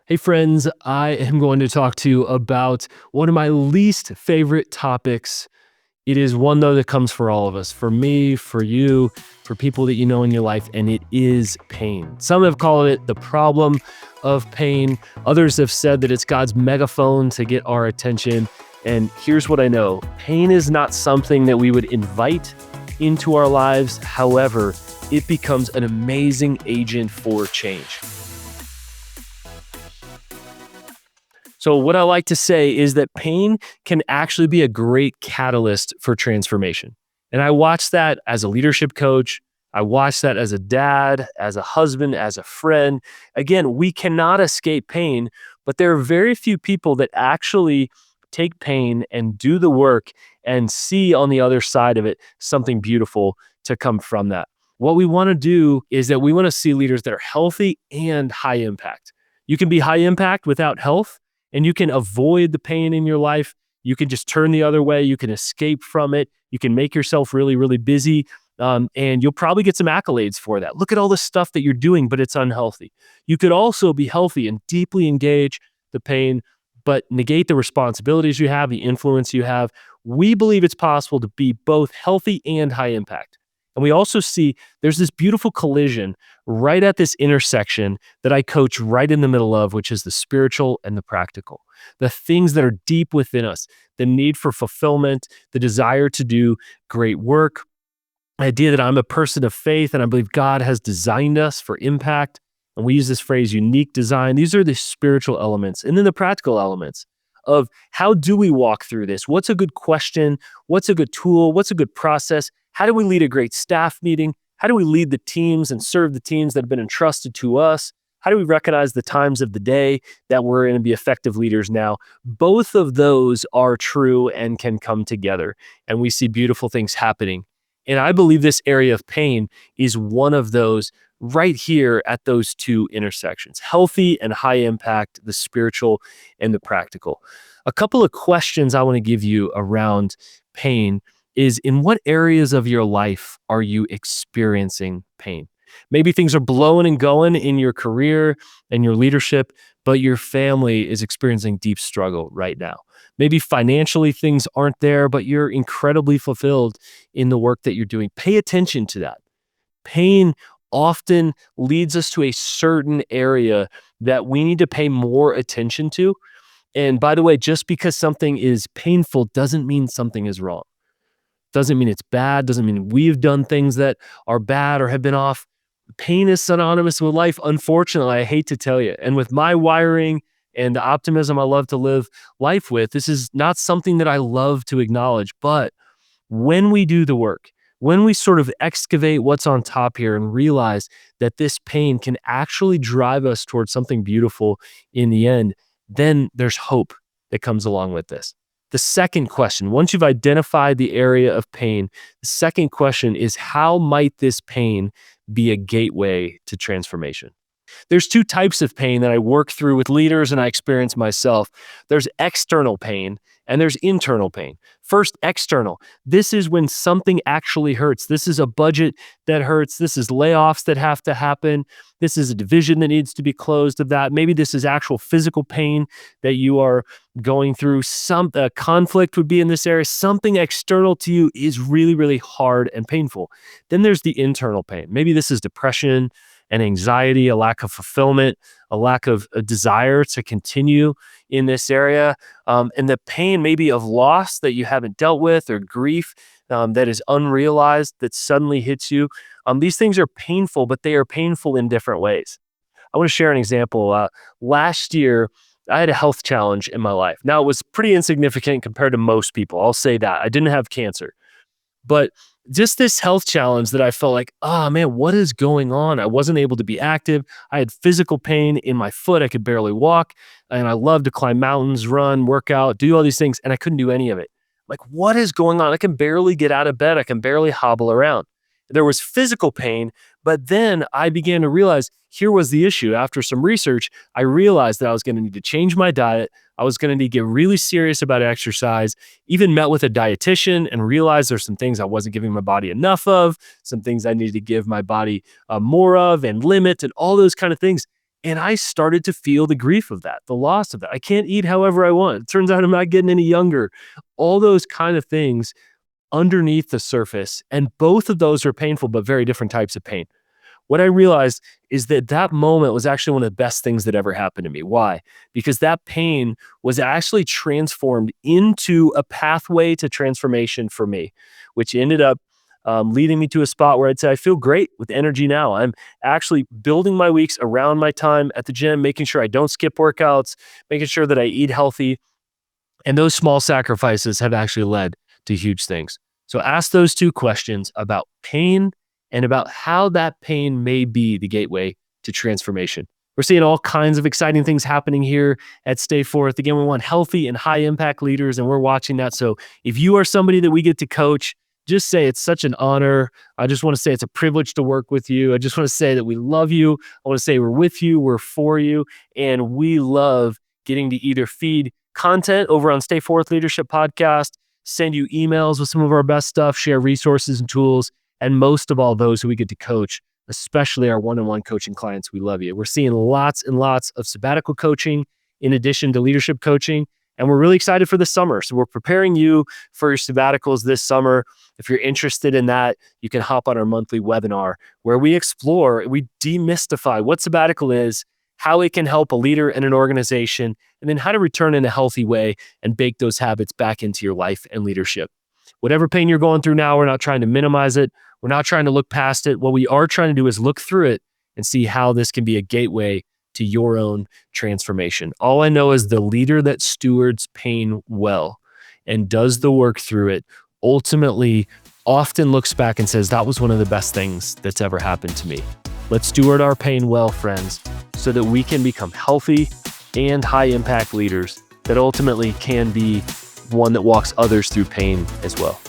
Hey, friends, I am going to talk to you about one of my least favorite topics. It is one, though, that comes for all of us, for me, for you, for people that you know in your life, and it is pain. Some have called it the problem of pain. Others have said that it's God's megaphone to get our attention. And here's what I know: pain is not something that we would invite into our lives. However, it becomes an amazing agent for change. So what I like to say is that pain can actually be a great catalyst for transformation. And I watch that as a leadership coach. I watch that as a dad, as a husband, as a friend. Again, we cannot escape pain, but there are very few people that actually take pain and do the work and see on the other side of it something beautiful to come from that. What we want to do is that we want to see leaders that are healthy and high impact. You can be high impact without health, and you can avoid the pain in your life. You can just turn the other way. You can escape from it. You can make yourself really, really busy. And you'll probably get some accolades for that. Look at all the stuff that you're doing, but it's unhealthy. You could also be healthy and deeply engage the pain, but negate the responsibilities you have, the influence you have. We believe it's possible to be both healthy and high impact. And we also see there's this beautiful collision right at this intersection that I coach right in the middle of, which is the spiritual and the practical. The things that are deep within us, the need for fulfillment, the desire to do great work, the idea that I'm a person of faith and I believe God has designed us for impact. And we use this phrase, unique design. These are the spiritual elements. And then the practical elements of how do we walk through this? What's a good question? What's a good tool? What's a good process? How do we lead a great staff meeting? How do we lead the teams and serve the teams that have been entrusted to us? How do we recognize the times of the day that we're going to be effective leaders now? Both of those are true and can come together, and we see beautiful things happening. And I believe this area of pain is one of those right here at those two intersections: healthy and high impact, the spiritual and the practical. A couple of questions I want to give you around pain is, in what areas of your life are you experiencing pain? Maybe things are blowing and going in your career and your leadership, but your family is experiencing deep struggle right now. Maybe financially things aren't there, but you're incredibly fulfilled in the work that you're doing. Pay attention to that. Pain often leads us to a certain area that we need to pay more attention to. And by the way, just because something is painful doesn't mean something is wrong. Doesn't mean it's bad, doesn't mean we've done things that are bad or have been off. Pain is synonymous with life, unfortunately, I hate to tell you. And with my wiring and the optimism I love to live life with, this is not something that I love to acknowledge. But when we do the work, when we sort of excavate what's on top here and realize that this pain can actually drive us towards something beautiful in the end, then there's hope that comes along with this. The second question, once you've identified the area of pain, the second question is, how might this pain be a gateway to transformation? There's two types of pain that I work through with leaders and I experience myself. There's external pain and there's internal pain. First, external. This is when something actually hurts. This is a budget that hurts. This is layoffs that have to happen. This is a division that needs to be closed of that. Maybe this is actual physical pain that you are going through. Some conflict would be in this area. Something external to you is really, really hard and painful. Then there's the internal pain. Maybe this is depression and anxiety, a lack of fulfillment, a lack of a desire to continue in this area, and the pain maybe of loss that you haven't dealt with, or grief that is unrealized that suddenly hits you. These things are painful, but they are painful in different ways. I want to share an example. Last year, I had a health challenge in my life. Now, it was pretty insignificant compared to most people. I'll say that. I didn't have cancer. But just this health challenge that I felt like, oh man, what is going on? I wasn't able to be active. I had physical pain in my foot. I could barely walk. And I love to climb mountains, run, work out, do all these things. And I couldn't do any of it. Like, what is going on? I can barely get out of bed. I can barely hobble around. There was physical pain, but then I began to realize here was the issue. After some research, I realized that I was going to need to change my diet. I was going to need to get really serious about exercise, even met with a dietitian and realized there's some things I wasn't giving my body enough of, some things I needed to give my body more of and limit and all those kind of things. And I started to feel the grief of that, the loss of that. I can't eat however I want. It turns out I'm not getting any younger. All those kind of things underneath the surface. And both of those are painful, but very different types of pain. What I realized is that that moment was actually one of the best things that ever happened to me. Why? Because that pain was actually transformed into a pathway to transformation for me, which ended up leading me to a spot where I'd say I feel great with energy now. I'm actually building my weeks around my time at the gym, making sure I don't skip workouts, making sure that I eat healthy. And those small sacrifices have actually led to huge things. So ask those two questions about pain and about how that pain may be the gateway to transformation. We're seeing all kinds of exciting things happening here at Stay Forth. Again, we want healthy and high impact leaders, and we're watching that. So if you are somebody that we get to coach, just say it's such an honor. I just want to say it's a privilege to work with you. I just want to say that we love you. I want to say we're with you, we're for you, and we love getting to either feed content over on Stay Forth Leadership Podcast, send you emails with some of our best stuff, share resources and tools, and most of all, those who we get to coach, especially our one-on-one coaching clients. We love you. We're seeing lots and lots of sabbatical coaching in addition to leadership coaching, and we're really excited for the summer. So we're preparing you for your sabbaticals this summer. If you're interested in that, you can hop on our monthly webinar where we explore, we demystify what sabbatical is, how it can help a leader in an organization, and then how to return in a healthy way and bake those habits back into your life and leadership. Whatever pain you're going through now, we're not trying to minimize it. We're not trying to look past it. What we are trying to do is look through it and see how this can be a gateway to your own transformation. All I know is the leader that stewards pain well and does the work through it ultimately often looks back and says, that was one of the best things that's ever happened to me. Let's steward our pain well, friends, so that we can become healthy and high impact leaders that ultimately can be one that walks others through pain as well.